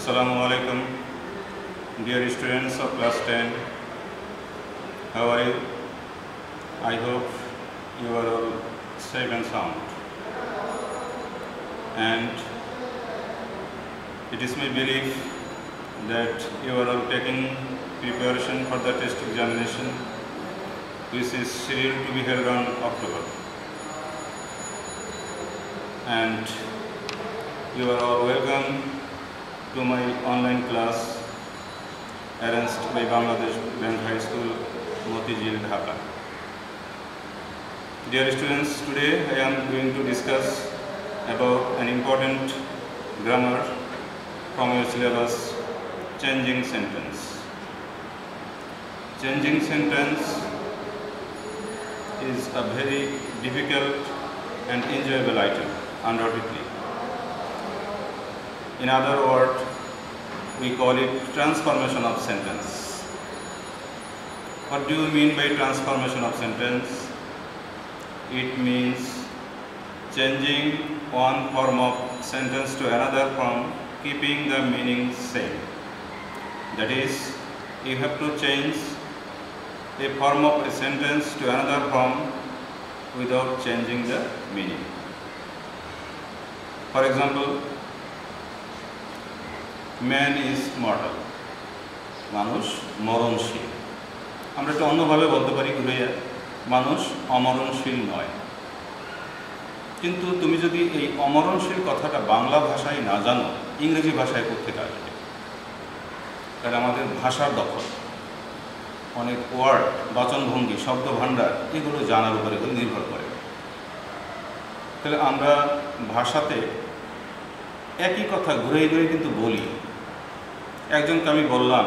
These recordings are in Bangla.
Assalamu alaikum, dear students of class 10. How are you? I hope you are all safe and sound. And it is my belief that you are all taking preparation for the test examination, which is scheduled to be held on October. And you are all welcome to my online class arranged by Bangladesh Bank High School, Motijil, Dhaka. Dear students, today I am going to discuss about an important grammar from your syllabus, changing sentence. Changing sentence is a very difficult and enjoyable item, undoubtedly. In other words, we call it transformation of sentence. What do you mean by transformation of sentence? It means changing one form of sentence to another form, keeping the meaning same. That is, you have to change a form of a sentence to another form without changing the meaning. For example, man is mortal. মানুষ মরণশীল। আমরা একটু অন্যভাবে বলতে পারি ঘুরে, মানুষ অমরণশীল নয়। কিন্তু তুমি যদি এই অমরণশীল কথাটা বাংলা ভাষায় না জানো, ইংরেজি ভাষায় কোত্থেকে আসবে? তাহলে আমাদের ভাষার দখল, অনেক ওয়ার্ড, বাচনভঙ্গি, শব্দ ভাণ্ডার এগুলো জানার উপরে নির্ভর করে। তাহলে আমরা ভাষাতে একই কথা ঘুরে ঘুরে কিন্তু বলি। একজনকে আমি বললাম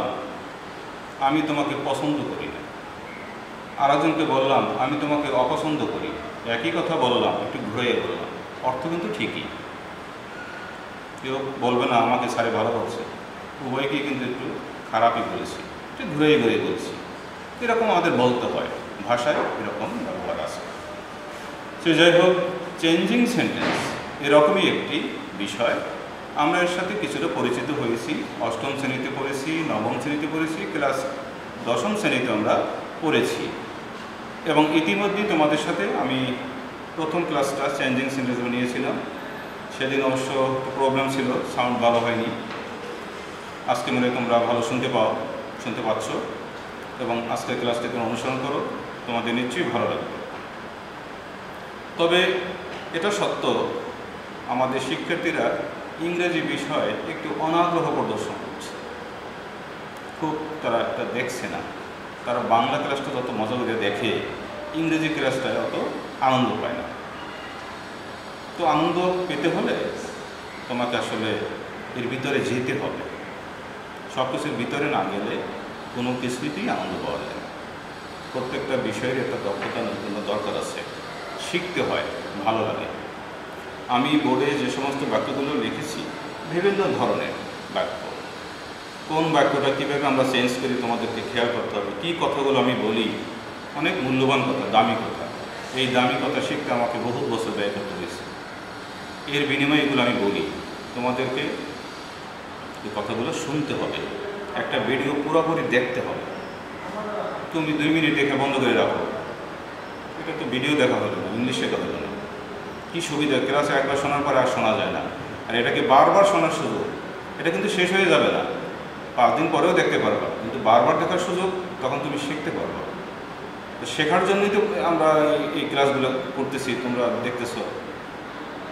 আমি তোমাকে পছন্দ করি না, আরেকজনকে বললাম আমি তোমাকে অপছন্দ করি। একই কথা বললাম, একটু ঘুরে বললাম, অর্থ কিন্তু ঠিকই। কেউ বলবে না আমাকে সারে ভালো বলছে, উভয়কে কিন্তু একটু খারাপই বলেছি, একটু ঘুরে ঘুরে বলছি। এরকম আমাদের বলতে হয়, ভাষায় এরকম ব্যবহার আছে। সে যাই হোক, চেঞ্জিং সেন্টেন্স এরকমই একটি বিষয়। আমরা এর সাথে কিছুটা পরিচিত হয়েছি, অষ্টম শ্রেণীতে পড়েছি, নবম শ্রেণীতে পড়েছি, ক্লাস দশম শ্রেণীতে আমরা পড়েছি। এবং ইতিমধ্যেই তোমাদের সাথে আমি প্রথম ক্লাসটা চেঞ্জিং সেন্টেন্স নিয়েছিলাম। সেদিন অবশ্য প্রবলেম ছিল, সাউন্ড ভালো হয়নি। আজকে মনে হয় তোমরা ভালো শুনতে পাচ্ছ এবং আজকের ক্লাসটি তোমরা অনুসরণ করো, তোমাদের নিশ্চয়ই ভালো লাগবে। তবে এটা সত্য, আমাদের শিক্ষার্থীরা ইংরেজি বিষয়ে একটু অনাগ্রহ প্রদর্শন করছে, খুব তারা একটা দেখছে না। তারা বাংলা ক্লাসটা যত মজা করে দেখে, ইংরেজি ক্লাসটায় অত আনন্দ পায় না। তো আনন্দ পেতে হলে তোমাকে আসলে এর ভিতরে যেতে হবে। সব কিছুর ভিতরে না গেলে কোনো কিছুতেই আনন্দ পাওয়া যায় না। প্রত্যেকটা বিষয়ের একটা দক্ষতা নৈপুণ্য দরকার আছে, শিখতে হয়, ভালো লাগে। আমি বোর্ডে যে সমস্ত বাক্যগুলো লিখেছি, বিভিন্ন ধরনের বাক্য, কোন বাক্যটা কীভাবে আমরা চেঞ্জ করি তোমাদেরকে খেয়াল করতে হবে। কী কথাগুলো আমি বলি, অনেক মূল্যবান কথা, দামি কথা। এই দামি কথা শিখতে আমাকে বহু বছর ব্যয় করতে হয়েছে। এর বিনিময়ে এগুলো আমি বলি, তোমাদেরকে এই কথাগুলো শুনতে হবে, একটা ভিডিও পুরোপুরি দেখতে হবে। তুমি 2 মিনিট দেখে বন্ধ করে রাখো, এটা তো ভিডিও দেখা হলো না, ইংলিশ শেখা হলো না। কী সুবিধা, ক্লাসে একবার শোনার পরে আর শোনা যায় না। আর এটাকে বারবার শোনার সুযোগ, এটা কিন্তু শেষ হয়ে যাবে না, 5 দিন পরেও দেখতে পারবা, কিন্তু বারবার দেখার সুযোগ, তখন তুমি শিখতে পারবা। তো শেখার জন্যই তো আমরা এই ক্লাসগুলো করতেছি, তোমরা দেখতেছ।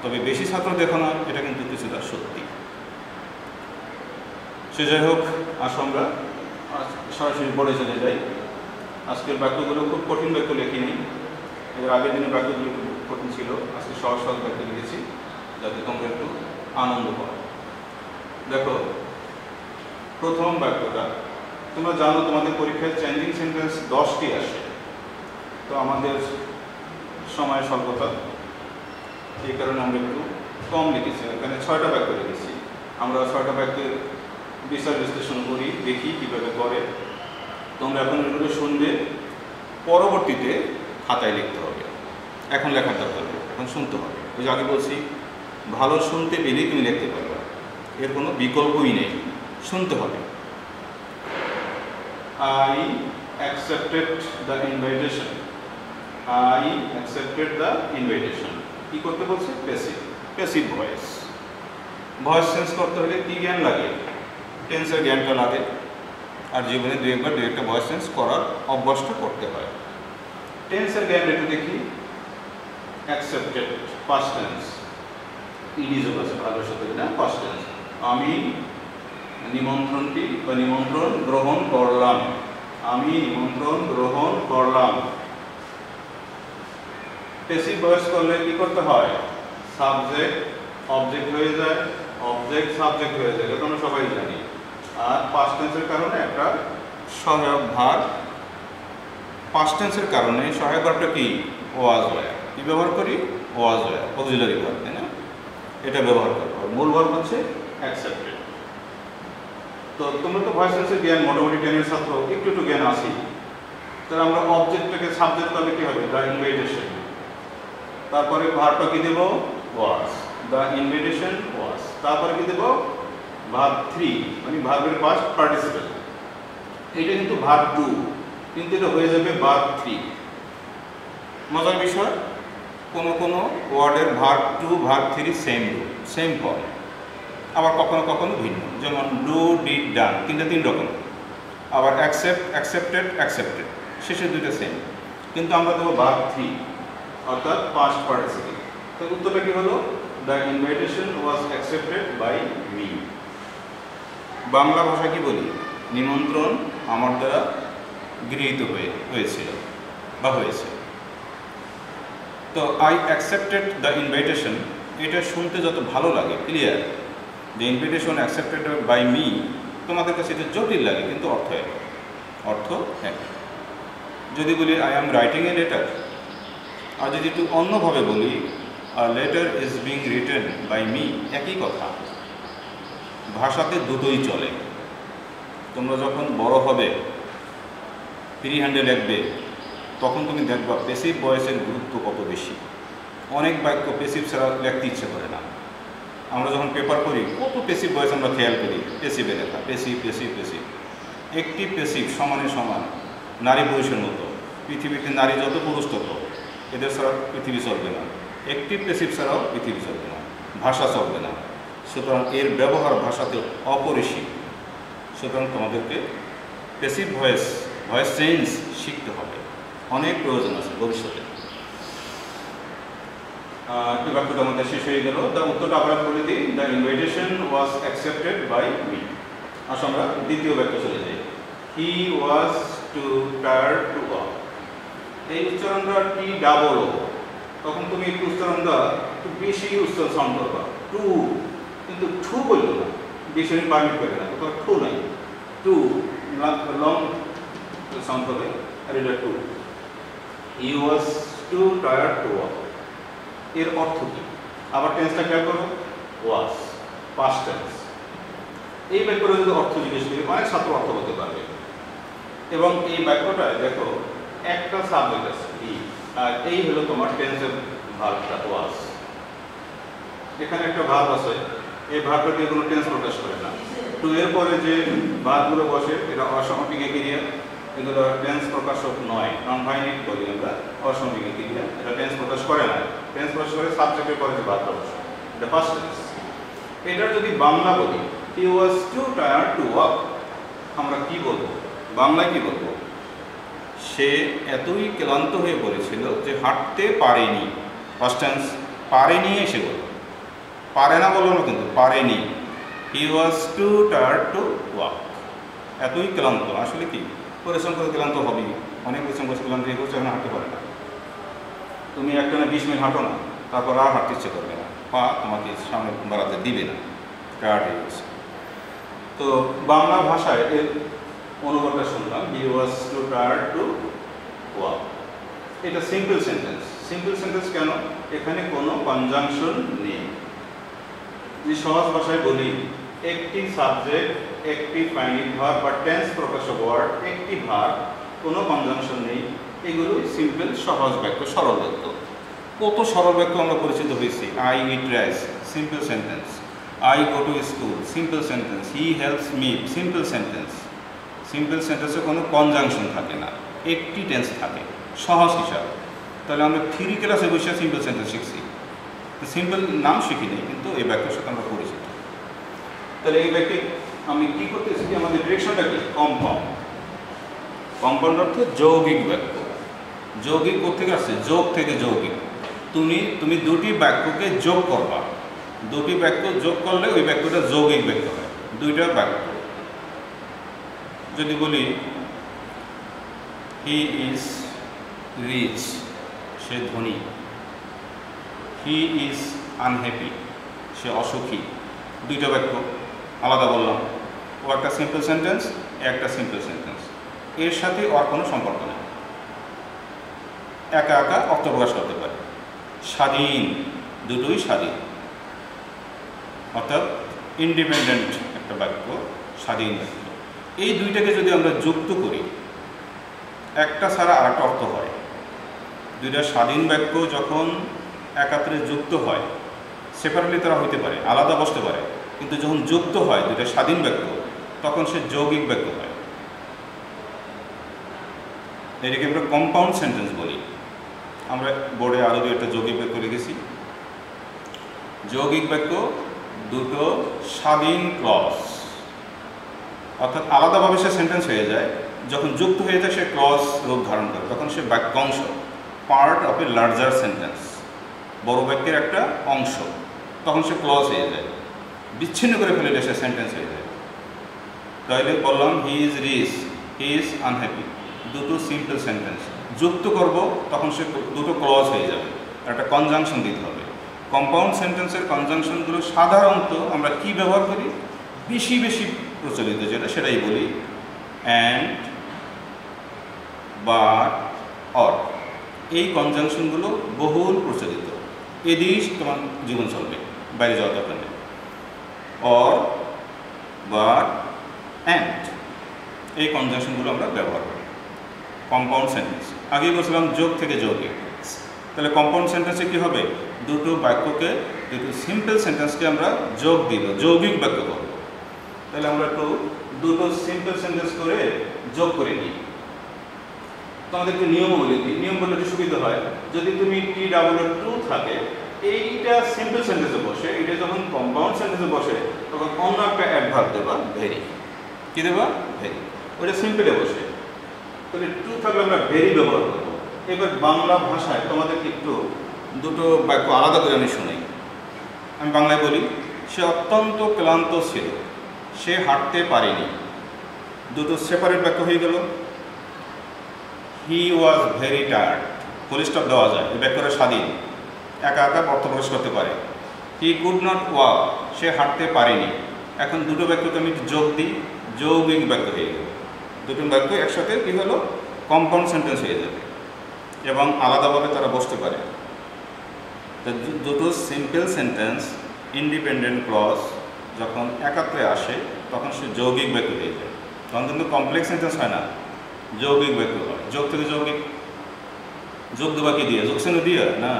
তবে বেশি ছাত্র দেখো না, এটা কিন্তু কিছুটা সত্যি। সে যাই হোক, আসো আমরা সরাসরি বোর্ডে চলে যাই। আজকের বাক্যগুলো খুব কঠিন বাক্য লিখিনি, এর আগের দিনের বাক্যগুলো একটু কঠিন ছিল। আজকে সহজ সহজ বাক্য লিখেছি যাতে তোমরা একটু আনন্দ পাও। দেখো, প্রথম বাক্যটা তোমরা জানো, তোমাদের পরীক্ষায় চেঞ্জিং সেন্টেন্স 10টি আসে। তো আমাদের সময় স্বল্পতা, এই কারণে আমরা একটু কম লিখেছি। এখানে 6টা বাক্য লিখেছি। আমরা 6টা বাক্যের বিচার বিশ্লেষণ করি, দেখি কীভাবে করে। তোমরা এখন এগুলো শুনবে, পরবর্তীতে খাতায় লিখতে হবে। এখন লেখার দরকার নেই, এখন শুনতে হবে। ওই যে আগে বলছি, ভালো শুনতে পেলেই তুমি লিখতে পারবে, এর কোনো বিকল্পই নেই। শুনতে হবে। I accepted the invitation. I accepted the invitation. কি করতে বলছে? Passive, passive voice. Voice change করতে হলে কি জ্ঞান লাগে? টেন্সের জ্ঞানটা লাগে। আর জীবনে দুই একটা ভয়েস চেঞ্জ করার অভ্যাসটা করতে হয়। টেন্সের জ্ঞান একটু দেখি। অ্যাকসেপ্টেড পাস্ট টেন্স, ইডি যোগ আছে ভালোর সাথে না, পাস্ট টেন্স। আমি নিমন্ত্রণটি বা নিমন্ত্রণ গ্রহণ করলাম। আমি নিমন্ত্রণ গ্রহণ করলাম। প্যাসিভ ভয়েস করলে কি করতে হয়? সাবজেক্ট অবজেক্ট হয়ে যায়, অবজেক্ট সাবজেক্ট হয়ে যায়, এটা আমরা সবাই জানি। আর পাস্ট টেন্সের কারণে একটা সহায়ক ভার্ব, পাস্ট টেন্সের কারণে সহায়ক ভার্বটা কি? ওয়াজ হয়। কি ব্যবহার করি? ওয়াজ হয়, অক্সিলারি ভার্ব, তাই না? এটা ব্যবহার করবো। মূল ভার্ব হচ্ছে অ্যাকসেপ্টেড। তো তোমরা তো ভয়েস টেন্সের জ্ঞান মোটামুটি 10 এর ছাত্র, একটু জ্ঞান আসি। তাহলে আমরা অবজেক্টটাকে সাবজেক্ট করলে কি হবে? The invitation. তারপরে ভার্বটা কি দেব? ওয়াজ। দ্য ইনভাইটেশন ওয়াজ। তারপরে কি দেব? ভার্ব 3, মানে ভার্বের পাস্ট পার্টিসিপেল। এটা কিন্তু ভার্ব 2, কিন্তু এটা হয়ে যাবে ভার্ব 3। মজার বিষয়, কোনো কোনো ওয়ার্ডের ভার্ব 2 ভার্ব 3 সেম ফর্ম, আবার কখনো কখনো ভিন্ন। যেমন ডু, ডিড, ডান, তিন রকম। আবার অ্যাকসেপ্ট, অ্যাকসেপ্টেড, অ্যাকসেপ্টেড, শেষে দুইটা সেম। কিন্তু আমরা দেবো ভার্ব 3, অর্থাৎ পাস্ট পার্টিসিপেল। তো উত্তরটা কি হলো? The invitation was accepted by me. Bangla ভাষা কি বলি? নিমন্ত্রণ আমার দ্বারা গৃহীত হয়েছিল বা হয়েছে। তো আই অ্যাকসেপ্টেড দ্য ইনভাইটেশন, এটা শুনতে যত ভালো লাগে, clear, the invitation accepted by me, তোমাদের কাছে এটা জটিল লাগে, কিন্তু অর্থ হ্যাঁ। যদি বলি I am writing a letter, আর যদি একটু অন্যভাবে বলি a letter is being written by me, একই কথা। ভাষাতে দুটোই চলে। তোমরা যখন বড় হবে, ফ্রি হ্যান্ডে লিখবে, তখন তুমি দেখবা প্যাসিভ ভয়েসের গুরুত্ব কত বেশি। অনেক বাক্য প্যাসিভ ছাড়া লিখতে ইচ্ছে করে না। আমরা যখন পেপার পড়ি, কত প্যাসিভ ভয়েস আমরা খেয়াল করি, প্যাসিভে লেখা, প্যাসিভ প্যাসিভ প্যাসিভ। একটি প্যাসিভ সমানে সমান নারী পুরুষের মতো। পৃথিবীতে নারী যত, পুরুষ তত, এদের ছাড়া পৃথিবী চলবে না। একটি প্যাসিভ ছাড়াও পৃথিবী চলবে না, ভাষা চলবে না। সুতরাং এর ব্যবহার ভাষাতে অপরিসীম। সুতরাং তোমাদেরকে প্যাসিভ ভয়েস চেঞ্জ শিখতে হবে, অনেক প্রয়োজন আছে ভবিষ্যতে। এই বাক্যটা আমাদের শেষ হয়ে গেল। দ্য উত্তরটা আমরা বলে দিই, the invitation was accepted by me. আসলে আমরা দ্বিতীয় বাক্য চলে যাই। He was too tired to walk. এই উচ্চারণটা টি ডাবল ও, তখন তুমি একটু উচ্চারণটা একটু বেশি উচ্চারণ সাউন্ড করবা, টু, কিন্তু ঠু বললো না, বেশি পারমিট করে না, কোথাও ঠু নাই, টু লং সাউন্ড হবে, আর এটা too. He was too tired to walk. এর অর্থ কি? আবার টেন্সটা খেয়াল করো, ওয়াজ, পাস্ট টেন্স। এই বাক্যটা যদি অর্থ জিজ্ঞেস করি, অনেক ছাত্র অর্থ বলতে পারবে। এবং এই বাক্যটায় দেখো একটা সাবজেক্ট আছে, হি, আর এই হলো তোমার টেন্সের ভার্বটা ওয়াজ। এখানে একটা ভার্ব আছে, এই ভার্বটাকে কোনো টেন্স প্রকাশ করে না। টু এর পরে যে ভার্বগুলো বসে, এটা অসমাপিক ক্রিয়া, এগুলো টেন্স প্রকাশক নয়, নন ফাইনাইট বলি আমরা, অসমাপিক ক্রিয়া, এটা টেন্স প্রকাশ করে না। টেন্স প্রকাশ করে সাবজেক্টের পরে যে ভার্বটা বসে, এটা ফার্স্ট টেন্স। এটার যদি বাংলা বলি, হি was too tired to walk, আমরা কি বলবো? বাংলায় কি বলবো? সে এতই ক্লান্ত হয়ে পড়েছিল যে হাঁটতে পারেনি। ফার্স্ট টেন্স, পারেনি এসে বলল, পারে না বললো না, কিন্তু পারেনি। হি was too tired to walk, এতই ক্লান্ত। আসলে কি পরিশ্রম করে ক্লান্ত হবেই, অনেক পরিশ্রম করে ক্লান্ত হয়ে পড়ছে, এখন হাঁটতে পারে না। তুমি একটানা 20 মিনিট হাঁটো না, তারপর আর হাঁটতে ইচ্ছে করবে না, পা তোমাকে সামনে বাড়াতে দিবে না, টায়ার্ড হয়ে গেছে। তো বাংলা ভাষায় এর অনুবাদটা শুনলাম, হি was too tired to walk. এটা সিম্পল সেন্টেন্স। সিম্পল সেন্টেন্স কেন? এখানে কোনো কনজাংশন নেই। যদি সহজ ভাষায় বলি, একটি সাবজেক্ট, একটি ফাইনাইট ভার্ব বা টেন্স প্রকাশক ওয়ার্ড, একটি ভার্ব, কোনো কনজাংশন নেই, এগুলো সিম্পল সহজ বাক্য, সরল বাক্য। কত সরল বাক্য আমরা পরিচিত হয়েছি, I eat rice, simple sentence. I go to school, simple sentence. He helps me, simple sentence. Simple সেন্টেন্সে কোনো কনজাংশন থাকে না, একটি টেন্স থাকে, সহজ হিসাব। তাহলে আমরা 3 ক্লাসে বসে সিম্পল সেন্টেন্স শিখছি, তো সিম্পল নাম শিখি নেই, কিন্তু এই বাক্যের সাথে আমরা পরিচিত। তাহলে এই বাক্যে আমি কী করতেছি, আমাদের ডিরেকশনটা কি? কম্পাউন্ড। কম্পাউন্ড অর্থ যৌগিক বাক্য। যৌগিক কোথেকে আসছে? যোগ থেকে যৌগিক। তুমি দুটি বাক্যকে যোগ করবা, দুটি বাক্য যোগ করলে ওই বাক্যটা যৌগিক বাক্য হয়, দুইটা বাক্য। যদি বলি হি ইজ রিচ, সে ধনী। হি ইজ আনহ্যাপি, সে অসুখী। দুইটা বাক্য আলাদা বললাম, ও একটা সিম্পল সেন্টেন্স, একটা সিম্পল সেন্টেন্স, এর সাথে আর কোনো সম্পর্ক নেই, একা একা অর্থ প্রকাশ করতে পারে। স্বাধীন, দুটোই স্বাধীন, অর্থাৎ ইন্ডিপেন্ডেন্ট একটা বাক্য, স্বাধীন বাক্য। এই দুইটাকে যদি আমরা যুক্ত করি, একটা ছাড়া আরেকটা অর্থ হয়। দুইটা স্বাধীন বাক্য যখন একাত্রে যুক্ত হয়, সেপারেটলি তারা হইতে পারে, আলাদা বসতে পারে, কিন্তু যখন যুক্ত হয় দুইটা স্বাধীন বাক্য, তখন সে যৌগিক বাক্য হয়। এটাকে আমরা কম্পাউন্ড সেন্টেন্স বলি। আমরা বোর্ডে আরও একটা যৌগিক বাক্য লিখেছি। যৌগিক বাক্য দুটো স্বাধীন ক্লজ, অর্থাৎ আলাদাভাবে সে সেন্টেন্স হয়ে যায়, যখন যুক্ত হয়ে যায় সে ক্লজ রূপ ধারণ করে, তখন সে বাক্যাংশ, part of A larger sentence, বড় বাক্যের একটা অংশ, তখন সে ক্লজ হয়ে যায়। বিচ্ছিন্ন করে ফেলে সে সেন্টেন্স হয়ে যায়। তাহলে বললাম he is rich, he is unhappy, দুটো সিম্পল সেন্টেন্স যুক্ত করব, তখন সে দুটো ক্লজ হয়ে যাবে, একটা কনজাংশন দিতে হবে। কম্পাউন্ড সেন্টেন্সের কনজাংশনগুলো সাধারণত আমরা কি ব্যবহার করি? বেশি বেশি প্রচলিত যেটা, সেটাই বলি, অ্যান্ড, বাট, অর। এই কনজাংশনগুলো বহুল প্রচলিত, এ দিয়েই তোমার জীবন চলবে, বাইরে যাওয়ার দরকার নেই। অর, বাট, অ্যান্ড, এই কনজাংশনগুলো আমরা ব্যবহার করি কম্পাউন্ড সেন্টেন্স। আগেই বলছিলাম যোগ থেকে যৌগিক। তাহলে কম্পাউন্ড সেন্টেন্সে কী হবে? দুটো বাক্যকে, দুটো সিম্পল সেন্টেন্সকে আমরা যোগ দিব, যৌগিক বাক্য করব। তাহলে আমরা একটু দুটো সিম্পল সেন্টেন্স করে যোগ করে নিই। তোমাদেরকে নিয়ম বলে দিই, নিয়ম বললে একটু সুবিধা হয়। যদি তুমি TW2 থাকে, এইটা সিম্পল সেন্টেন্সে বসে, এটা যখন কম্পাউন্ড সেন্টেন্সে বসে, তখন অন্য একটা অ্যাডভার্ব দেবা, ভেরি। কী দেবা? ভেরি। ওইটা সিম্পলে বসে, তাহলে টু থাকলে আমরা ভেরি ব্যবহার করবো। এবার বাংলা ভাষায় তোমাদেরকে একটু দুটো বাক্য আলাদা করে আমি শুনাই। আমি বাংলায় বলি, সে অত্যন্ত ক্লান্ত ছিল, সে হাঁটতে পারেনি। দুটো সেপারেট বাক্য হয়ে গেল। He was very tired, full stop দেওয়া যায়, এই বাক্যটা স্বাধীন, একা একা অর্থ প্রকাশ করতে পারে। হি কুড নট ওয়াক, সে হাঁটতে পারেনি। এখন দুটো বাক্যকে আমি যোগ দিই, যৌগিক বাক্য হয়ে গেল। দুটো বাক্য একসাথে কী হলো? কম্পাউন্ড সেন্টেন্স হয়ে যাবে, এবং আলাদাভাবে তারা বসতে পারে। দুটো সিম্পল সেন্টেন্স, ইন্ডিপেন্ডেন্ট ক্লজ যখন একাত্রে আসে, তখন সে যৌগিক বাক্য হয়ে যায়। তখন কিন্তু কমপ্লেক্স সেন্টেন্স হয় না, যৌগিক বাক্য হয়। যোগ থেকে যৌগিক। যোগ দেবা কি দিয়ে? যোগসেন দিয়ে না,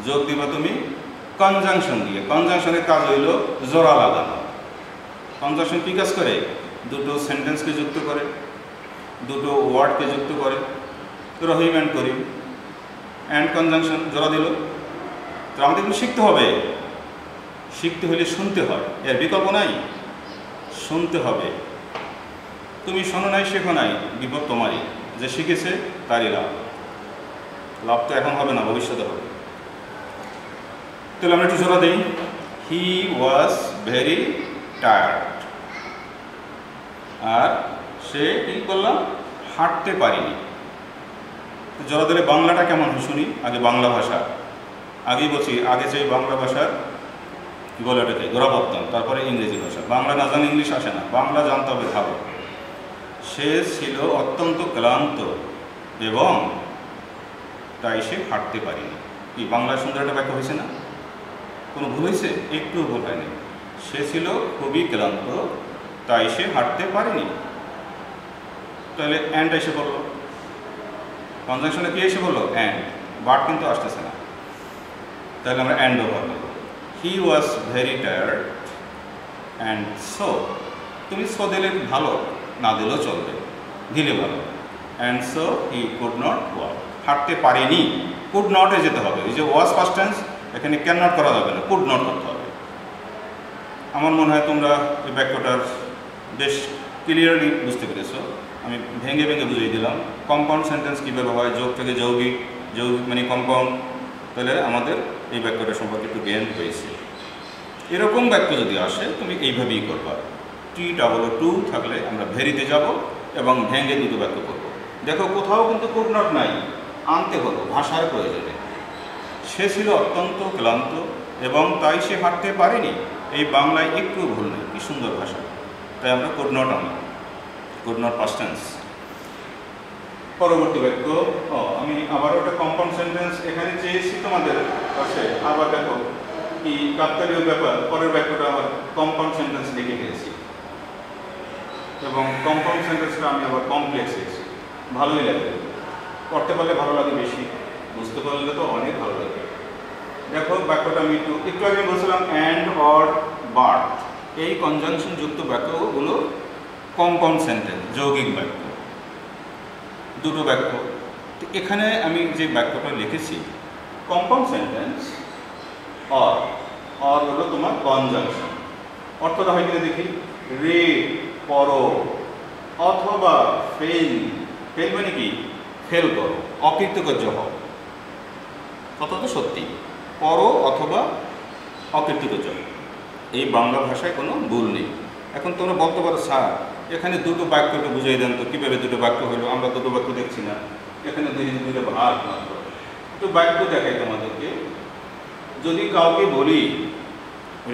যোগ দিবা তুমি কনজাংশন দিয়ে। কনজাংশনের কাজ হইল জোড়া লাগানো। কনজাংশন কী কাজ করে? দুটো সেন্টেন্সকে যুক্ত করে, দুটো ওয়ার্ডকে যুক্ত করে। রহিম অ্যান্ড করিম, অ্যান্ড কনজাংশন জোড়া দিল। তো আমাদের কিন্তু শিখতে হবে। শিখতে হলে শুনতে হয়, এর বিকল্প নাই, শুনতে হবে। তুমি শোনো নাই, শেখো নাই, বিপদ তোমারই। যে শিখেছে তারই লাভ। লাভ তো এখন হবে না, ভবিষ্যতে হবে। তাহলে আমরা একটু জোড়া দিই। হি ওয়াজ ভেরি টায়ার্ড, আর সে কী করলাম? হাঁটতে পারিনি। জোড়া দিলে বাংলাটা কেমন হয় শুনি। আগে বাংলা ভাষা, আগেই বলছি, আগে চাই বাংলা ভাষার গলাটাকে গোড়াপত্তন, তারপরে ইংরেজি ভাষা। বাংলা না জানলে ইংলিশ আসে না, বাংলা জানতে হবে ভালো। সে ছিল অত্যন্ত ক্লান্ত এবং তাই সে হাঁটতে পারেনি। এই বাংলায় সুন্দর একটা ব্যাখ্যা হয়েছে না? কোনো ভুল হয়েছে? একটু ভুল হয়নি। সে ছিল খুবই ক্লান্ত, তাই সে হাঁটতে পারেনি। তাহলে অ্যান্ড এসে বললো, কনজাংশনে কি এসে বললো? অ্যান্ড। বাট কিন্তু আসতেছে না, তাহলে আমরা অ্যান্ড ব্যবহার করব। He was very tired and so, তুমি সো দিলে ভালো, না দিলেও চলবে, দিলে ভালো। And so he could not walk, হাঁটতে পারেনি, কুড নটে যেতে হবে। এই যে ওয়াজ ফার্স্ট টেন্স, এখানে ক্যান নট করা যাবে না, কুড নট করতে হবে। আমার মনে হয় তোমরা এই বাক্যটার বেশ ক্লিয়ারলি বুঝতে পেরেছো। আমি ভেঙে ভেঙে বুঝিয়ে দিলাম কম্পাউন্ড সেন্টেন্স কীভাবে হয়, যোগ থেকে যৌগিক, যৌগিক মানে কম্পাউন্ড। তাহলে আমাদের এই বাক্যটা সম্পর্কে একটু জ্ঞান হয়েছে। এরকম বাক্য যদি আসে তুমি এইভাবেই করবা। TOO থাকলে আমরা ভেরিতে যাব এবং ভেঙে দুটো বাক্য করবো। দেখো কোথাও কিন্তু কুড নট নাই, আনতে হলো ভাষার প্রয়োজনে। সে ছিল অত্যন্ত ক্লান্ত এবং তাই সে হাঁটতে পারেনি। এই বাংলায় একটু ভুল নেই, কি সুন্দর ভাষা। তাই আমরা কুড নট আনি, কুড নট পাস্ট টেন্স। পরবর্তী বাক্য, আমি আবারও একটা কম্পাউন্ড সেন্টেন্স এখানে চেয়েছি তোমাদের কাছে। আবার দেখো কি কাকতালীয় ব্যাপার, পরের বাক্যটা আমার কম্পাউন্ড সেন্টেন্স লিখে গেছি এবং কম্পাউন্ড সেন্টেন্সটা আমি আবার কমপ্লেক্স এসেছি। ভালোই লাগে, পড়তে পারলে ভালো লাগে বেশি, বুঝতে পারলে তো অনেক ভালো লাগে। দেখো বাক্যটা আমি একটু আগে বলছিলাম অ্যান্ড, অর, বাট, এই কনজাংশন যুক্ত বাক্যগুলো কম্পাউন্ড সেন্টেন্স, যৌগিক বাক্য, দুটো বাক্য। তো এখানে আমি যে বাক্যটা লিখেছি কম্পাউন্ড সেন্টেন্স, অর, অর হলো তোমার কনজাংশন। অর্থটা হয় কিনা দেখি, রিড, পড়ো, অথবা ফেল, ফেল মানে কি, ফেল করো, অকৃতকার্য হও, কথা তো সত্যি, পড়ো অথবা অকৃতকার্য। এই বাংলা ভাষায় কোনো ভুল নেই। এখন তোমরা বলতে পারো স্যার এখানে দুটো বাক্যকে বুঝিয়ে দেন তো, কীভাবে দুটো বাক্য হলো, আমরা দুটো বাক্য দেখছি না, এখানে দুটো ভাগ মাত্র। একটু বাক্য দেখাই তোমাদেরকে। যদি কাউকে বলি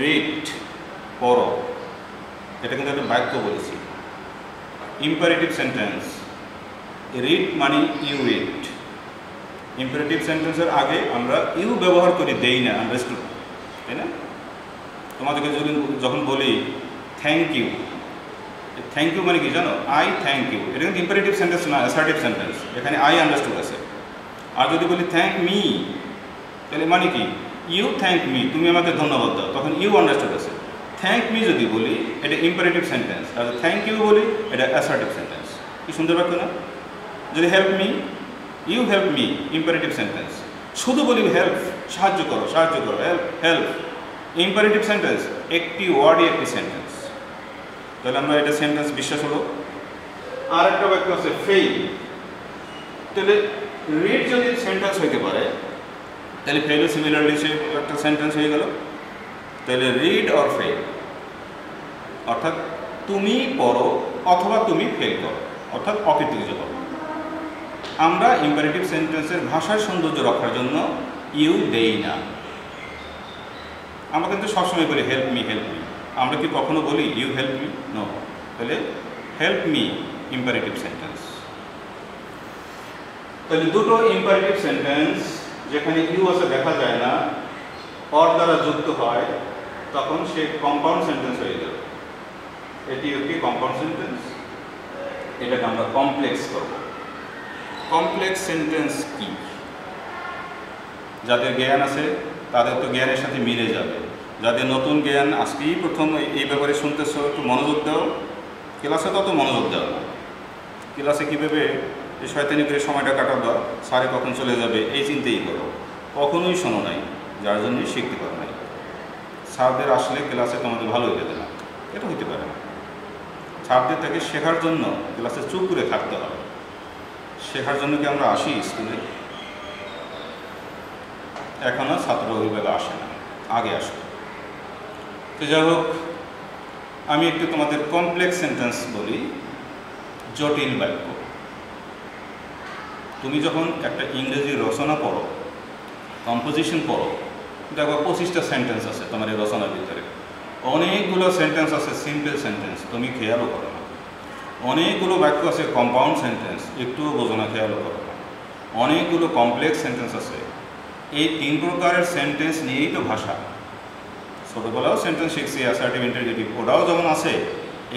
রিড, পড়ো, এটা কিন্তু একটা বাক্য বলেছি, ইম্পারেটিভ সেন্টেন্স। রিড মানে ইউ রিড। ইম্পারেটিভ সেন্টেন্সের আগে আমরা ইউ ব্যবহার করি, দেই না, আন্ডারস্টুড, তাই না? তোমাদেরকে যদি যখন বলি থ্যাংক ইউ, থ্যাংক ইউ মানে কি জানো, আই থ্যাংক ইউ, এটা কিন্তু ইম্পারেটিভ সেন্টেন্স না, অ্যাসার্টিভ সেন্টেন্স, এখানে আই আন্ডারস্টুড আছে। আর যদি বলি থ্যাংক মি, তাহলে মানে কি, ইউ থ্যাংক মি, তুমি আমাকে ধন্যবাদ দাও, তখন ইউ আন্ডারস্টুড আছে। থ্যাংক মি যদি বলি এটা ইম্পারেটিভ সেন্টেন্স, আর থ্যাংক ইউ বলি এটা অ্যাসার্টিভ সেন্টেন্স। কি সুন্দর বাক্য না? যদি help me, you help me, imperative sentence. শুধু বলি হেল্প, সাহায্য করো, সাহায্য করো, হেল্প, হেল্প, ইম্পারেটিভ সেন্টেন্স, একটি ওয়ার্ডই একটি সেন্টেন্স। তাহলে আমরা এটা সেন্টেন্স বিশ্বাস হলো। আর একটা বাক্য আছে ফেইল। তাহলে রিড যদি সেন্টেন্স হইতে পারে তাহলে ফেইলও সিমিলারলি সে একটা সেন্টেন্স হয়ে গেল। তাহলে রিড অর ফেইল, অর্থাৎ তুমি পড়ো অথবা তুমি ফেল করো, অর্থাৎ অকৃতকার্য করো। আমরা ইম্পারেটিভ সেন্টেন্সের ভাষার সৌন্দর্য রক্ষার জন্য ইউ দেই না। আমরা কিন্তু সবসময় বলি হেল্প মি, হেল্প মি। আমরা কি কখনো বলি ইউ হেল্প মি? নো। তাহলে হেল্প মি ইম্পারেটিভ সেন্টেন্স। তাহলে দুটো ইম্পারেটিভ সেন্টেন্স যেখানে ইউ আছে দেখা যায় না, অর দ্বারা যুক্ত হয়, তখন সে কম্পাউন্ড সেন্টেন্স হয়ে গেল। এটি একটি কম্পাউন্ড সেন্টেন্স, এটাকে আমরা কমপ্লেক্স করব। কমপ্লেক্স সেন্টেন্স কি? যাদের জ্ঞান আছে তাদের তো জ্ঞানের সাথে মিলে যাবে। যাদের নতুন জ্ঞান, আজকেই প্রথম এই ব্যাপারে শুনতেছ, একটু মনোযোগ দাও। ক্লাসে তত মনোযোগ দাও না। ক্লাসে কীভাবে এই শয়তানি করে সময়টা কাটাবা, স্যারে কখন চলে যাবে এই চিন্তাই করো, কখনোই শোনো নাই, যার জন্যই শিখতে পারো নাই। স্যারদের আসলে ক্লাসে তোমাদের ভালো হয়ে যেতে না, এটা হইতে পারে না। স্যারদের থেকে শেখার জন্য ক্লাসে চুপ করে থাকতে হবে। শেখার জন্য কি আমরা আসি স্কুলে? এখনও ছাত্র অভিভাবক আসে না, আগে আসতো। তো যাই হোক, আমি একটু তোমাদের কমপ্লেক্স সেন্টেন্স বলি, জটিল বাক্য। তুমি যখন একটা ইংরেজি রচনা পড়ো, কম্পোজিশন পড়ো, দেখো 25টা সেন্টেন্স আছে তোমার এই রচনার ভিতরে। অনেকগুলো সেন্টেন্স আছে সিম্পল সেন্টেন্স, তুমি খেয়ালও করো না। অনেকগুলো বাক্য আছে কম্পাউন্ড সেন্টেন্স, একটুও বোঝো না, খেয়ালও করো না। অনেকগুলো কমপ্লেক্স সেন্টেন্স আছে। এই 3 প্রকারের সেন্টেন্স নিয়েই তো ভাষা। ছোটোবেলাও সেন্টেন্স শিখছি, অ্যাসার্টিভ, ইন্টারগেটিভ, ওটাও যেমন আছে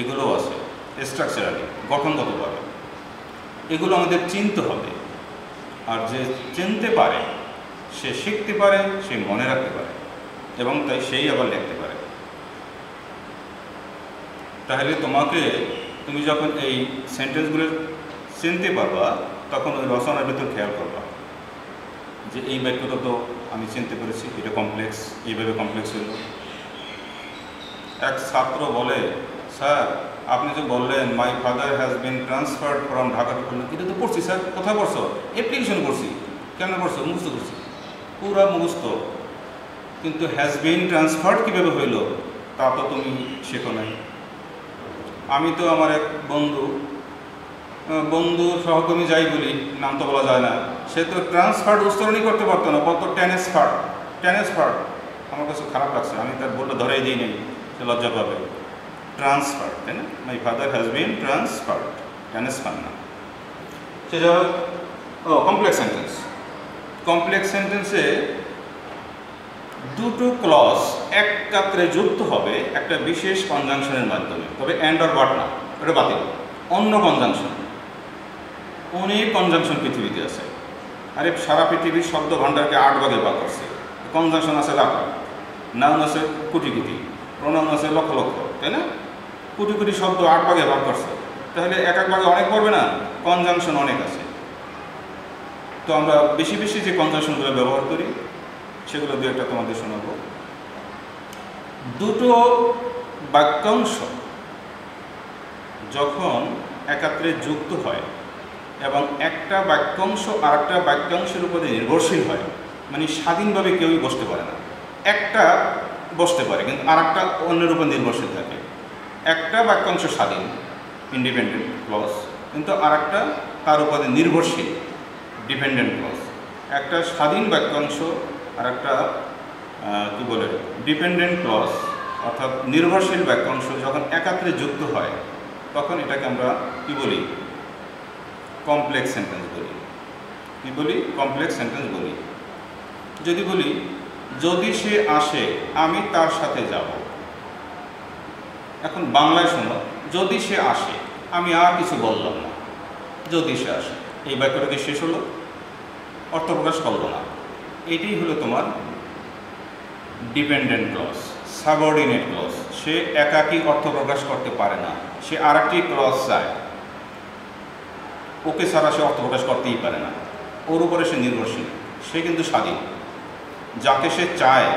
এগুলোও আছে স্ট্রাকচারালি, গঠনগতভাবে। এগুলো আমাদের চিনতে হবে। আর যে চিনতে পারে সে শিখতে পারে, সে মনে রাখতে পারে, এবং তাই সেই আবার লিখতে পারে। তাহলে তুমি যখন এই সেন্টেন্সগুলো চিনতে পারবা তখন ওই রচনার ভিতর খেয়াল করবা যে এই বাক্যটা তো আমি চিনতে পেরেছি, এটা কমপ্লেক্স, এইভাবে কমপ্লেক্স হইল। এক ছাত্র বলে, স্যার আপনি যে বললেন my father has been transferred from Dhaka to Khulna, এটা তো পড়ছি স্যার। কোথায় পড়ছো? অ্যাপ্লিকেশন করছি। কেমন পড়ছো? মুখস্থ করছি, পুরা মুখস্থ। কিন্তু হ্যাজ বিন ট্রান্সফার্ড কীভাবে হইল তা তো তুমি শেখো নাই। আমি তো আমার এক বন্ধু সহকর্মী যাই বলি, নাম তো বলা যায় না, সে তো ট্রান্সফার্ড উচ্চারণই করতে পারতো না, বলতো ট্রান্সফার্ড। আমার কাছে খারাপ লাগছে, আমি তার বলটা ধরেই দিই নাই, সে লজ্জা পাবে। ট্রান্সফার্ড, তাই না? মাই father has been transferred, transfer না। সেটা কমপ্লেক্স সেন্টেন্সে দুটো ক্লজ একত্রে যুক্ত হবে একটা বিশেষ কনজাংশনের মাধ্যমে, তবে অ্যান্ড অর বাট না, ওটা বাতিল। অন্য কনজাংশন, অনেক কনজাংশন পৃথিবীতে আছে। আরে সারা পৃথিবীর শব্দ ভাণ্ডারকে 8 ভাগে ভাগ করছে। কনজাংশন আছে লাখ, নাউন আছে কোটি কোটি, প্রোনাউন আছে লক্ষ লক্ষ, তাই না? কোটি কোটি শব্দ 8 ভাগে ভাগ করছে, তাহলে এক ভাগে অনেক পড়বে না? কনজাংশন অনেক আছে। তো আমরা বেশি বেশি যে কনজাংশনগুলো ব্যবহার করি সেগুলো দু একটা তোমাদের শোনাব। দুটো বাক্যাংশ যখন একত্রে যুক্ত হয় এবং একটা বাক্যাংশ আর একটা বাক্যাংশের উপরে নির্ভরশীল হয়, মানে স্বাধীনভাবে কেউই বসতে পারে না। একটা বসতে পারে কিন্তু আর একটা অন্যের উপর নির্ভরশীল থাকে। একটা বাক্যাংশ স্বাধীন, ইন্ডিপেন্ডেন্ট ক্লজ, কিন্তু আর একটা তার উপরে নির্ভরশীল, ডিপেন্ডেন্ট ক্লজ। একটা স্বাধীন বাক্যাংশ আর একটা কী বলে ডিপেন্ডেন্ট ক্লজ অর্থাৎ নির্ভরশীল বাক্যাংশ যখন একত্রে যুক্ত হয় তখন এটাকে আমরা কী বলি? কমপ্লেক্স সেন্টেন্স বলি। কী বলি? কমপ্লেক্স সেন্টেন্স বলি। যদি বলি, যদি সে আসে আমি তার সাথে যাব। এখন বাংলায় শোনো, যদি সে আসে, আমি আর কিছু বললাম না, যদি সে আসে, এই বাক্যটাকে শেষ হলো, অর্থ প্রকাশ করলো না। এটাই হলো তোমার ডিপেন্ডেন্ট ক্লজ, সাবঅর্ডিনেট ক্লজ। সে একাকী অর্থ প্রকাশ করতে পারে না, সে আর একটি ক্লজ চায়। ওকে ছাড়া সে অর্থ প্রকাশ করতেই পারে না, ওর উপরে সে নির্ভরশীল, সে কিন্তু স্বাধীন। যাকে সে চায়,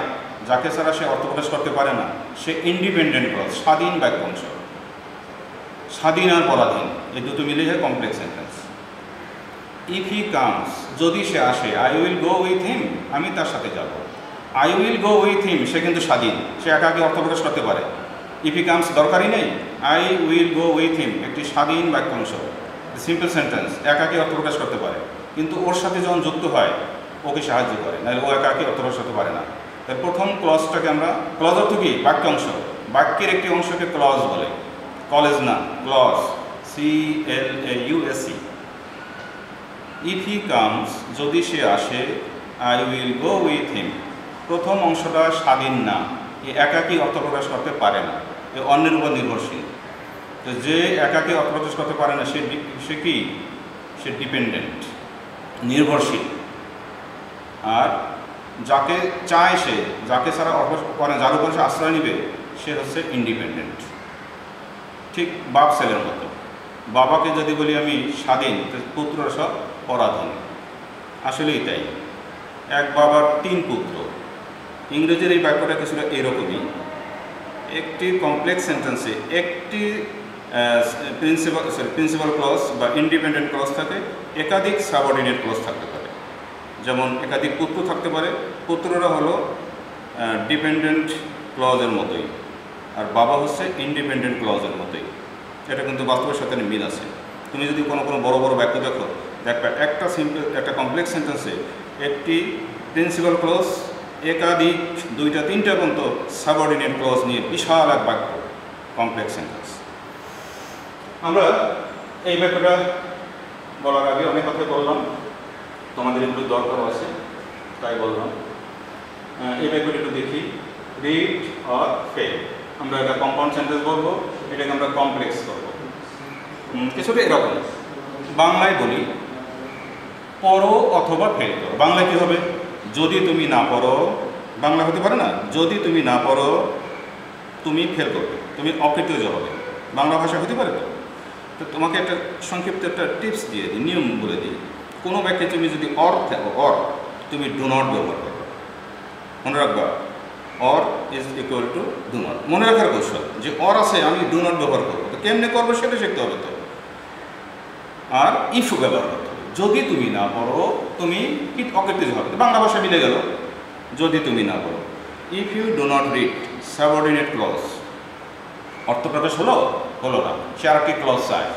যাকে ছাড়া সে অর্থ প্রকাশ করতে পারে না, সে ইন্ডিপেন্ডেন্ট ক্লজ, স্বাধীন বাক্যাংশ। স্বাধীন আর পরাধীন এই দুটো মিলে যায় complex sentence. If he comes, যদি সে আসে, I will go with him, আমি তার সাথে যাব। I will go with him, সে কিন্তু স্বাধীন, সে একাকী অর্থ প্রকাশ করতে পারে। ইফ হি কামস দরকারই নেই, আই উইল গো উইথ হিম একটি স্বাধীন বাক্যাংশ, সিম্পল সেন্টেন্স, একাকী অর্থ প্রকাশ করতে পারে, কিন্তু ওর সাথে যখন যুক্ত হয় ওকে সাহায্য করে, নাহলে ও একাকী অর্থ প্রকাশ করতে পারে না। তার প্রথম ক্লজটাকে আমরা, ক্লজ অর্থ কি? বাক্যাংশ। বাক্যের একটি অংশকে ক্লজ বলে, কলেজ না, clause, CLAUSE। If he comes, যদি সে আসে, I will go with him. প্রথম অংশটা স্বাধীন না, এ একাকী অর্থ প্রকাশ করতে পারে না, এ অন্যের উপর নির্ভরশীল। তো যে একাকী অর্থ প্রকাশ করতে পারে না সে কি? সে ডিপেন্ডেন্ট, নির্ভরশীল। আর যাকে চায়, সে যাকে ছাড়া যার উপর সে আশ্রয় নেবে, সে হচ্ছে ইন্ডিপেন্ডেন্ট। ঠিক বাপ ছেলের মতো। বাবাকে যদি বলি আমি স্বাধীন, পুত্ররা সব পরাধীন। আসলেই তাই, এক বাবার 3 পুত্র। ইংরেজির এই বাক্যটা কিছুটা এরকমই। একটি কমপ্লেক্স সেন্টেন্সে একটি প্রিন্সিপাল ক্লজ বা ইন্ডিপেন্ডেন্ট ক্লজ থাকে, একাধিক সাবঅর্ডিনেট ক্লজ থাকতে পারে। যেমন একাধিক পুত্র থাকতে পারে, পুত্ররা হলো ডিপেন্ডেন্ট ক্লজের মতোই, আর বাবা হচ্ছে ইন্ডিপেন্ডেন্ট ক্লজের মতোই। এটা কিন্তু বাস্তবের সাথে মিল আছে। তুমি যদি কোনো বড় বড় বাক্য দেখো, দেখবে একটা কমপ্লেক্স সেন্টেন্সে একটি প্রিন্সিপাল ক্লজ, একাধিক 2টা 3টা পর্যন্ত সাবঅর্ডিনেট ক্লজ নিয়ে বিশাল এক বাক্য, কমপ্লেক্স সেন্টেন্স। আমরা এই বাক্যটা বলার আগে অনেক কথা বললাম, তোমাদের এগুলো দরকার আছে তাই বললাম। এই বাক্যটা একটু দেখি, রিড অর ফেল। আমরা এটা কম্পাউন্ড সেন্টেন্স বলবো, এটাকে আমরা কমপ্লেক্স করবো। কিছুটা এরকম। বাংলায় বলি, পড়ো অথবা ফেল করো। বাংলায় কী হবে? যদি তুমি না পড়ো, বাংলা হতে পারে না, যদি তুমি না পড়ো তুমি ফেল করবে, তুমি অকৃতজ্ঞ হবে। বাংলা ভাষা হতে পারে তো। তো তোমাকে একটা সংক্ষিপ্ত একটা টিপস দিয়ে দিই, নিয়ম বলে দিই। কোনো বাক্যে তুমি যদি অর থাকো, অর তুমি ডু নট ব্যবহার করো, মনে রাখবা or is equal to do not. মনে রাখার কৌশল যে অর আছে আমি ডু নট ব্যবহার করবো, তো কেমনে করবো সেটা শিখতে হবে তো। আর ইফ ব্যবহার করতে হবে, যদি তুমি না পড়ো তুমি কি অকেটিভ হবে, বাংলা ভাষা মিলে গেল। যদি তুমি না পড়ো, if you do not read subordinate clause, অর্থপ্রকাশ হলো না, সে আর কি ক্লজ চায়,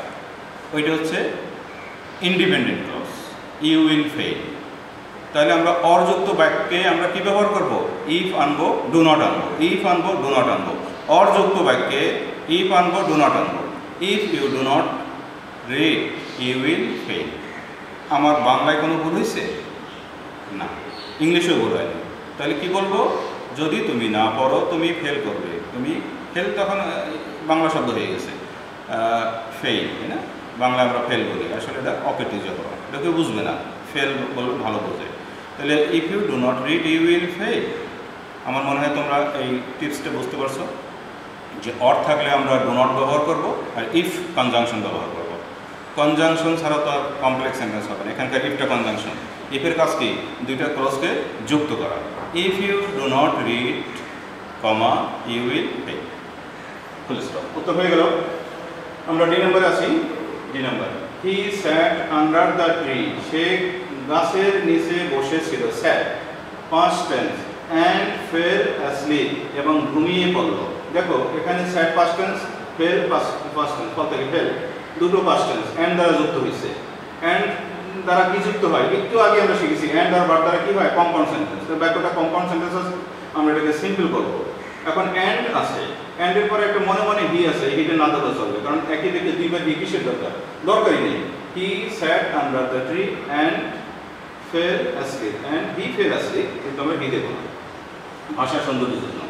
ওইটা হচ্ছে independent clause, you will fail. তাহলে আমরা অরযুক্ত বাক্যে আমরা কি ব্যবহার করব, ইফ আনবো, ডু নট আনবো, ইফ আনবো, ডু নট আনবো। অরযুক্ত বাক্যে ইফ আনবো, ডু নট আনবো। If you do not read you will fail. আমার বাংলায় কোনো ভুল হয়েছে না, ইংলিশেও ভুল হয়নি। তাহলে কি বলবো, যদি তুমি না পড়ো তুমি ফেল করবে। তুমি ফেল তখন বাংলা শব্দ হয়ে গেছে ফেল, তাই না? বাংলা আমরা ফেল বলি, আসলে এটা অকেটিভ হওয়া, এটা কেউ বুঝবে না, ফেল বলবে ভালো বোঝে। তাহলে if you do not read you will fail. আমার মনে হয় তোমরা এই টিপসটা বুঝতে পারছো যে অর থাকলে আমরা ডু নট ব্যবহার করব আর ইফ কনজাংশন ব্যবহার করব। কনজাংশন ছাড়া তো কমপ্লেক্স সেন্টেন্স হবে না। এখানকার ইফটা কনজাংশন, ইফের কাজ কি, দুইটা ক্লজকে যুক্ত করা। If you do not read comma you will fail, full stop. উত্তর হয়ে গেল। আমরা ডি নাম্বারে আছি। D number, he sat under the tree, সে গাছের নিচে বসেছিল। Sat past tense, and fell asleep, এবং ঘুমিয়ে পড়ল। দেখো এখানে sat past tense, fell past tense, fall থেকে ফেল, দুটো পাস্ট টেন্স অ্যান্ড দ্বারা যুক্ত হয়েছে। অ্যান্ড দ্বারা কি যুক্ত হয়, একটু আগে আমরা শিখেছি অ্যান্ড আর ভার্ব দ্বারা কি হয়, কম্পাউন্ড সেন্টেন্স। তো বাক্যটা কম্পাউন্ড সেন্টেন্স আছে, আমরা এটাকে সিম্পল করব। এখন অ্যান্ড আছে, অ্যান্ডের পরে একটা মনে মনে হি আছে, হিটা না ধরে চলবে, কারণ একই দিকে দুইবার হি কিসের দরকারই নেই। He sat under the tree and fell asleep, and he fell asleep, কিন্তু আমরা হি দেব না ভাষা সৌন্দর্যের জন্য।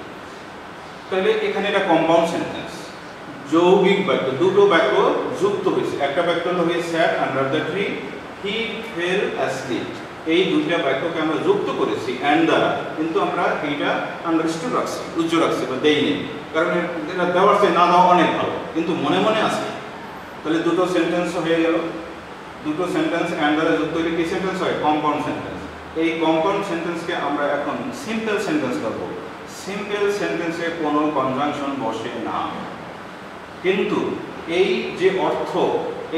তাহলে এখানে এটা কম্পাউন্ড সেন্টেন্স, যৌগিক বাক্য, দুটো বাক্য যুক্ত হয়েছে। একটা বাক্য হলো he sat under the tree, he fell asleep. এই দুইটা বাক্যকে আমরা যুক্ত করেছি অ্যান্ড দ্বারা, কিন্তু আমরা এইটা আন্ডারস্টুড রাখছি, উজ্জ্ব রাখছি বা দেইনি, কারণ এটা দেওয়ার চেয়ে না দেওয়া অনেক ভালো, কিন্তু মনে মনে আছে। তাহলে দুটো সেন্টেন্স হয়ে গেল। দুটো সেন্টেন্স অ্যান্ড দ্বারা যুক্ত হলে কি সেন্টেন্স হয়, কম্পাউন্ড সেন্টেন্স। এই কম্পাউন্ড সেন্টেন্সকে আমরা এখন সিম্পল সেন্টেন্স করব। সিম্পল সেন্টেন্সে কোনো কনজাংশন বসে না, কিন্তু এই যে অর্থ,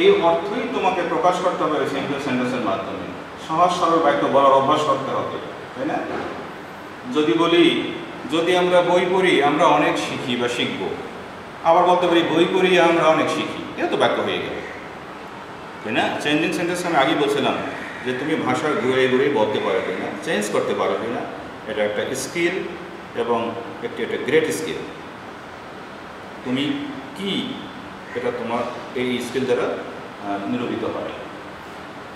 এই অর্থই তোমাকে প্রকাশ করতে হবে সিম্পল সেন্টেন্সের মাধ্যমে। সহজ সরল বাক্য বলার অভ্যাস করতে হবে, তাই না? যদি বলি, যদি আমরা বই পড়ি আমরা অনেক শিখি বা শিখবো, আবার বলতে পারি বই পড়ি আমরা অনেক শিখি, এটা তো বাক্য হয়ে গেল, তাই না? চেঞ্জিং সেন্টেন্স আমি আগেই বলছিলাম যে তুমি ভাষার ঘুরে ঘুরে বলতে পারো কিনা, চেঞ্জ করতে পারো কিনা, এটা একটা স্কিল এবং একটা গ্রেট স্কিল। তুমি কি, এটা তোমার এই স্কিল দ্বারা নিরূপিত হয়।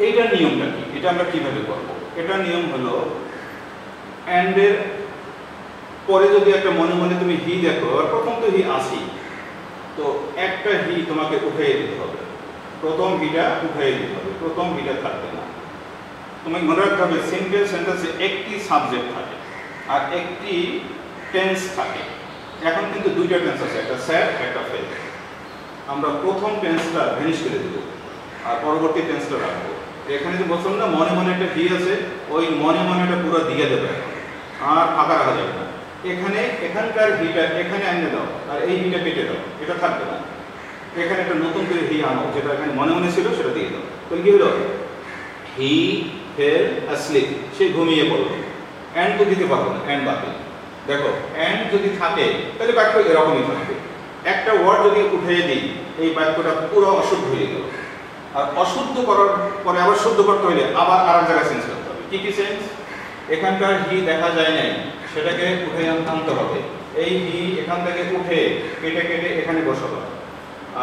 এইটার নিয়মটা কি, এটা আমরা কিভাবে করব? এটা নিয়ম হলো অ্যান্ডের পরে যদি একটা মনে মনে তুমি হি দেখো, আর প্রথম তো হি আসি, তো একটা হি তোমাকে উঠিয়ে দিতে হবে, প্রথম হিটা উঠিয়ে দিতে হবে, প্রথম হিটা থাকবে না। তোমাকে মনে রাখতে হবে সিম্পল সেন্টেন্সে একটি সাবজেক্ট থাকে আর একটি টেন্স থাকে। এখন কিন্তু দুইটা টেন্স আছে, একটা স্যাট একটা ফেল। আমরা প্রথম টেন্সটা ভ্যানিশ করে দেবো আর পরবর্তী টেন্সটা রাখবো। এখানে যে বলছিলাম না মনে মনে একটা হি আছে, ওই মনে মনেটা পুরো দিয়ে দেবে এখন, আর ফাঁকা রাখা যাবে না। এখানে এখানকার হিটা এখানে আনিয়ে দাও আর এই হিটা কেটে দাও, এটা থাকবে না। এখানে একটা নতুন করে হি আনো, যেটা এখানে মনে মনে ছিল সেটা দিয়ে দাও। তাহলে কি হলো, হি ফেল অ্যাসলিপ, সে ঘুমিয়ে পড়লো। অ্যান্ড তো দিতে পারবো না, অ্যান্ড বাকি। দেখো অ্যান্ড যদি থাকে তাহলে বাক্য এরকমই থাকবে। একটা ওয়ার্ড যদি উঠিয়ে দিই এই বাক্যটা পুরো অশুদ্ধ হয়ে গেল। আর অশুদ্ধ করার পরে আবার শুদ্ধ করতে হলে আবার আর এক জায়গায় চেঞ্জ করতে হবে। কি কি চেঞ্জ? এখানকার হি দেখা যায় নাই, সেটাকে উঠে আনতে হবে। এই হি এখান থেকে উঠে কেটে কেটে এখানে বসাবো।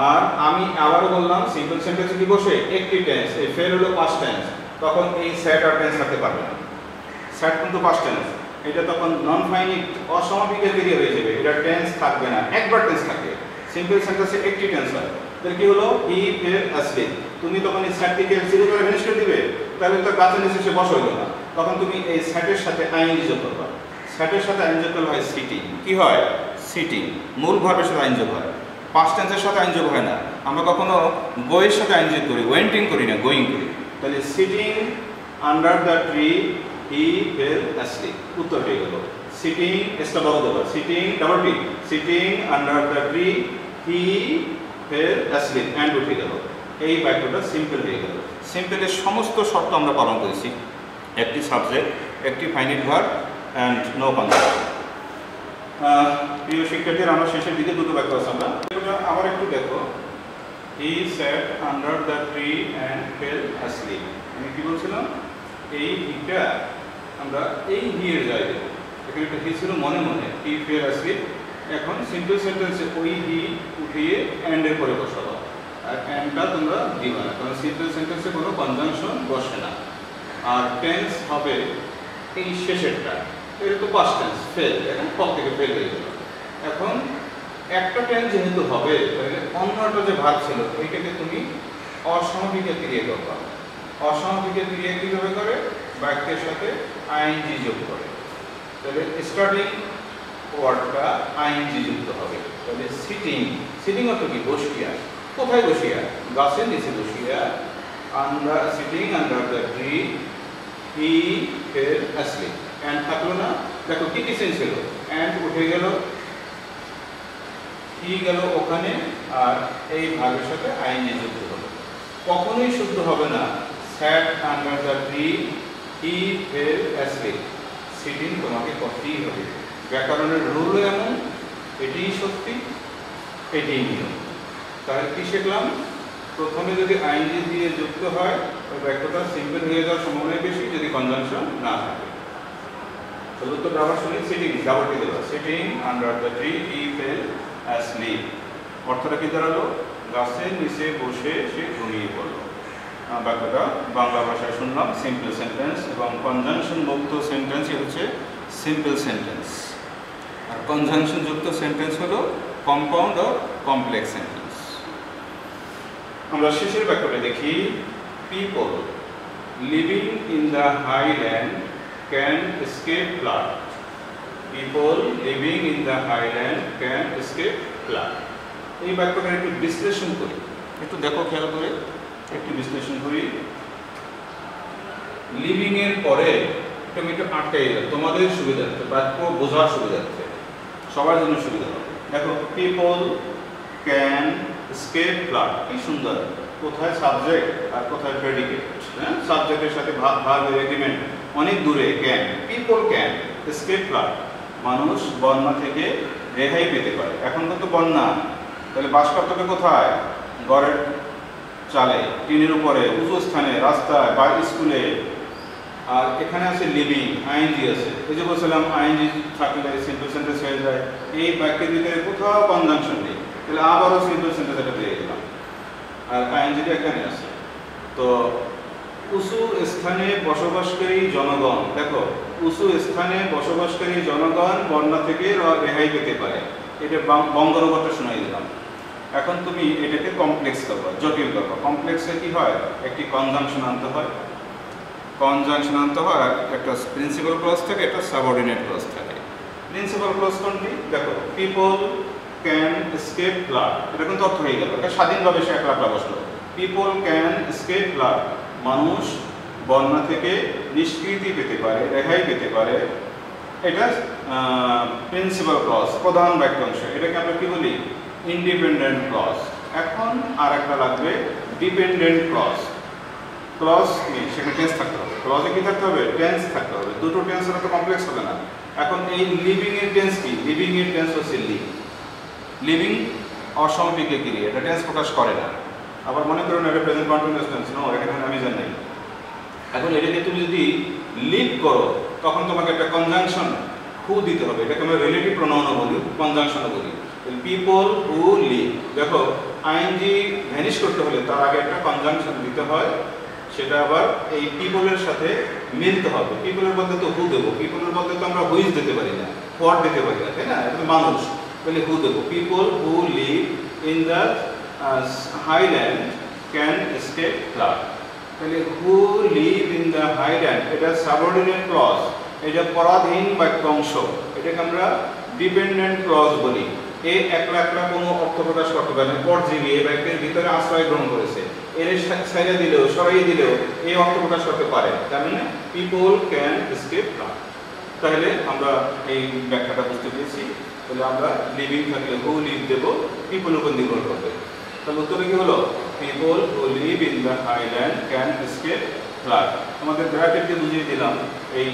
আর আমি আবারও বললাম সিম্পল সেন্টেন্সে কি বসে, একটি টেন্স, এই ফেল হলো পাস্ট টেন্স, তখন এই স্যাট আর টেন্স থাকতে পারবে না। স্যাট কিন্তু পাস্ট টেন্স, এটা তখন নন ফাইনিট অসমাপিকের দিকে হয়ে যাবে, এটা টেন্স থাকবে না, একবার টেন্স থাকবে। সিম্পল সেন্টেন্সে একটি টেন্স হয়। তাহলে কি হলো, হি ফেল অ্যাসলিপ। তুমি তখন এই স্যাটটিকে জিরো করে ফিনিশ করে দিবে, তাহলে তো গাছের নিচে সে বসা হইল না। তখন তুমি এই স্যাটের সাথে আইএনজি যোগ করবা। স্যাটের সাথে আইএনজি যোগ করলে হয় সিটিং। কি হয়? সিটিং। মূল ভার্বের সাথে আইএনজি হয়। পাস্ট টেন্সের সাথে আইন যোগ হয় না। আমরা কখনো গোয়ের সাথে আইন যোগ করি, ওয়েন্টিং করি না, গোয়িং করি। তাহলে sitting under the tree he fell asleep, উত্তর হয়ে গেল সিটিং, এসটা বড় দেবো, sitting double T, sitting under the tree he fell asleep, and উঠে গেল। এই বাক্যটা সিম্পল হয়ে গেল। সিম্পলের সমস্ত শর্ত আমরা পালন করেছি, একটি সাবজেক্ট, একটি finite verb and no conjunction. প্রিয় শিক্ষার্থীরা, আমরা শেষের দিকে দুটো বাক্য আছে, আমরা আবার একটু দেখো। He sat under the tree and fell asleep. আমি কি বলছিলাম, এই হিটা আমরা এই হি এর জায়গায় দেবো। এখানে একটা হি ছিল মনে মনে, হি ফেল অ্যাসলিপ। এখন সিম্পল সেন্টেন্সে ওই হি উঠিয়ে অ্যান্ড এর পরে বসাবো, আর অ্যান্ডটা তোমরা দিবা না, কারণ সিম্পল সেন্টেন্সে কোনো কনজাংশন বসে না। আর টেন্স হবে এই শেষেরটা, এটা তো পাস্ট টেন্স, ফেল, এখন পর থেকে ফেল হয়ে গেল। এখন একটা টেন্স যেহেতু হবে, তাহলে অন্যটা যে ভাগ ছিল এইটাকে তুমি অসমাপিকে ক্রিয়া করবা। অসমাপিকে ক্রিয়া কীভাবে করে, বাক্যের সাথে আইএনজি যোগ করে। তাহলে স্টার্টিং ওয়ার্ডটা আইএনজি যুক্ত হবে। তাহলে সিটিং, সিটিং অর্থ কি, বসিয়া। কোথায় বসিয়া, গাছের নিচে বসিয়া। Under, sitting under the tree he fell asleep. And থাকলো না, দেখো কি কি চেঞ্জ হলো, অ্যান্ড উঠে গেল, হি গেল ওখানে, আর এই ভাগের সাথে আইএনজি যুক্ত হলো। কখনোই শুদ্ধ হবে না sat under the tree he fell asleep. Sitting তোমাকে করতেই হবে, ব্যাকরণের রুল এমন, এটিই সত্যি, এটিই নিয়ম। তাহলে কি শিখলাম, প্রথমে যদি আইএনজি দিয়ে যুক্ত হয় ওই বাক্যটা সিম্পল হয়ে যাওয়ার সম্ভাবনা বেশি যদি কনজাংশন না থাকে। তাহলে তো আবার শুনি, সিটিং ডাবল টি দেবো, sitting under the tree he fell asleep. অর্থটা কি দাঁড়ালো, গাছের নিচে বসে সে ঘুমিয়ে পড়ল। বাক্যটা বাংলা ভাষায় শুনলাম, সিম্পল সেন্টেন্স, এবং কনজাংশন মুক্ত সেন্টেন্সই হচ্ছে সিম্পল সেন্টেন্স, আর কনজাংশন যুক্ত সেন্টেন্স হলো কম্পাউন্ড অর কমপ্লেক্স সেন্টেন্স। আমরা শেষের বাক্যটা দেখি। People living in the highland can escape flood. People living in the highland can escape flood. এই বাক্যটা একটু বিশ্লেষণ করি, একটু দেখো খেয়াল করে, একটু বিশ্লেষণ করি। লিভিং এর পরে আমি একটু আটকাই দিলাম তোমাদের সুবিধার্থে, বাক্য বোঝার সুবিধার্থে, সবার জন্য সুবিধা হবে। দেখো, পিপল ক্যান এস্কেপ ফ্লাড, কি সুন্দর, কোথায় সাবজেক্ট আর কোথায় প্রেডিকেট। হ্যাঁ, সাবজেক্টের সাথে ভার্বের এগ্রিমেন্ট অনেক দূরে। Can, people can escape flood, মানুষ বন্যা থেকে রেহাই পেতে পারে। এখন তো বন্যা, তাহলে বাস করতে হবে কোথায়, ঘরের চালে, টিনের উপরে, উঁচু স্থানে, রাস্তায় বা স্কুলে। আর এখানে আছে লিভিং, আইএনজি আছে। এই যে বলছিলাম আইএনজি থাকলে সিম্পল সেন্টেন্স হয়ে যায়। এই বাক্যের ভিতরে কোথাও কনজাংশন নেই, তাহলে আবারও সিম্পল সেন্টেন্স এটা পেয়ে গেলাম, আর আইএনজিটা এখানে আছে। তো উঁচু স্থানে বসবাসকারী জনগণ, দেখো উঁচু স্থানে বসবাসকারী জনগণ বন্যা থেকে রেহাই পেতে পারে, এটা বঙ্গরূপটা শোনাই দিলাম। এখন তুমি এটাকে কমপ্লেক্স করবা, জটিল করবা। কমপ্লেক্সে কি হয়, একটি কনজাংশন আনতে হয়, কনজাংশন আনতে হয়, একটা প্রিন্সিপাল ক্লজ থাকে, একটা সাবঅর্ডিনেট ক্লজ থাকে। প্রিন্সিপাল ক্লজ কোনটি, দেখো পিপল ক্যান এস্কেপ ফ্লাড, এটা কিন্তু অর্থ হয়ে গেল, এটা স্বাধীনভাবে সে একলা একলা বসলো। পিপল ক্যান এস্কেপ ফ্লাড, মানুষ বন্যা থেকে নিষ্কৃতি পেতে পারে, রেহাই পেতে পারে। এটা প্রিন্সিপাল ক্লজ, প্রধান বাক্যাংশ। এটাকে আমরা কি বলি, ইন্ডিপেন্ডেন্ট ক্লজ। এখন আর একটা লাগবে ডিপেন্ডেন্ট ক্লজ। ক্লজ নেই, সেখানে টেন্স থাকতে হবে। ক্লজে কি থাকতে হবে, টেন্স থাকতে হবে। দুটো টেন্স হলে তো কমপ্লেক্স হবে না। এখন এই লিভিং এর টেন্স কি, লিভিং এর টেন্স হচ্ছে লিভ। লিভিং অসমাপিকে ক্রিয়া, এটা টেন্স প্রকাশ করে না। আবার মনে করুন এটা প্রেজেন্ট কন্টিনিউয়াস টেন্স, নো, এখানে আমি জানি। এখন এটাকে তুমি যদি লিভ করো তখন তোমাকে একটা কনজাংশন হু দিতে হবে, এটাকে আমরা রিলেটিভ প্রোনাউনও বলি, কনজাংশনও বলি। পিপল হু লিভ, দেখো আইএনজি ভ্যানিশ করতে হলে তার আগে একটা কনজাংশন দিতে হয়, সেটা আবার এই পিপলের সাথে মিলতে হবে। পিপলের বদলে তো হু দেবো, পিপলের বদলে তো আমরা হুইজ দিতে পারি না, হোয়াট দিতে পারি না, তাই না, এটা মানুষ, তাহলে হু দেবো। People who live in the highland can escape flood. তাহলে who live in the highland, এটা সাবঅর্ডিনেট ক্লজ, এটা পরাধীন বাক্যাংশ, এটাকে আমরা ডিপেন্ডেন্ট ক্লজ বলি। এ একলা একলা কোনো অর্থ প্রকাশ করতে পারে না, পরজীবী এই বাক্যের ভিতরে আশ্রয় গ্রহণ করেছে, এর ছাইড়া দিলেও সরাইয়ে দিলেও এই অর্থ প্রকাশ করতে পারে, তার মানে পিপল ক্যান এসকেপ ফ্লাড। তাহলে আমরা এই ব্যাখ্যাটা বুঝতে পেরেছি। তাহলে আমরা লিভিং থাকলে হু লিভ দেবো, পিপল উপর নির্ভর করবে। তাহলে উত্তরে কি হলো? People who live in the island can escape flood. আমাদের ব্র্যাকেট দিয়ে বুঝিয়ে দিলাম, এই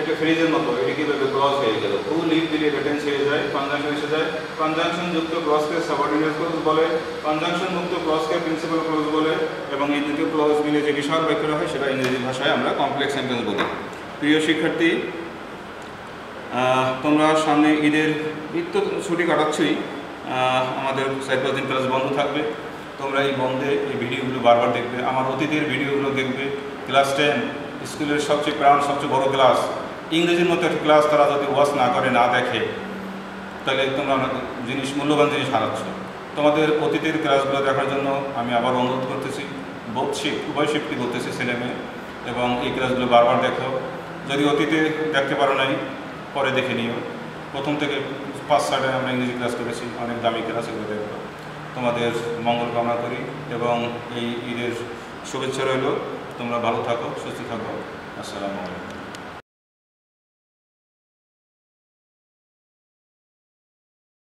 এটা ফ্রেজের মতো, এটা কীভাবে ক্লজ হয়ে গেল। হু লিভ দিলে রিটেন্স হয়ে যায়, কনজাংশন এসে যায়, কনজাংশন যুক্ত ক্লজকে সাবঅর্ডিনেট ক্লজ বলে, কনজাংশন মুক্ত ক্লজকে প্রিন্সিপাল ক্লজ বলে, এবং এই দুটো ক্লজ মিলে যে বিশাল বাক্যটা হয় সেটা ইংরেজি ভাষায় আমরা কমপ্লেক্স সেন্টেন্স বলি। প্রিয় শিক্ষার্থী, তোমরা সামনে ঈদের তো ছুটি কাটাচ্ছই, আমাদের 4-5 দিন ক্লাস বন্ধ থাকবে। তোমরা এই বন্ধে এই ভিডিওগুলো বারবার দেখবে, আমার অতীতের ভিডিওগুলো দেখবে। ক্লাস 10 স্কুলের সবচেয়ে প্রাণ, সবচেয়ে বড় ক্লাস, ইংরেজির মতো একটা ক্লাস তারা যদি ওয়াচ না করে, না দেখে, তাহলে তোমরা মূল্যবান জিনিস হারাচ্ছ। তোমাদের অতীতের ক্লাসগুলো দেখার জন্য আমি আবার অনুরোধ করতেছি, উভয় শিফটই বলতেছি, ছেলে মেয়ে, এবং এই ক্লাসগুলো বারবার দেখো। যদি অতীতে দেখতে পারো নাই, পরে দেখে নিও। প্রথম থেকে 5-6টা আমরা ইংরেজি ক্লাস করেছি, অনেক দামি ক্লাস, এগুলো দেখো। তোমাদের মঙ্গল কামনা করি এবং এই ঈদের শুভেচ্ছা রইল। তোমরা ভালো থাকো, সুস্থ থাকো। আসসালামু আলাইকুম।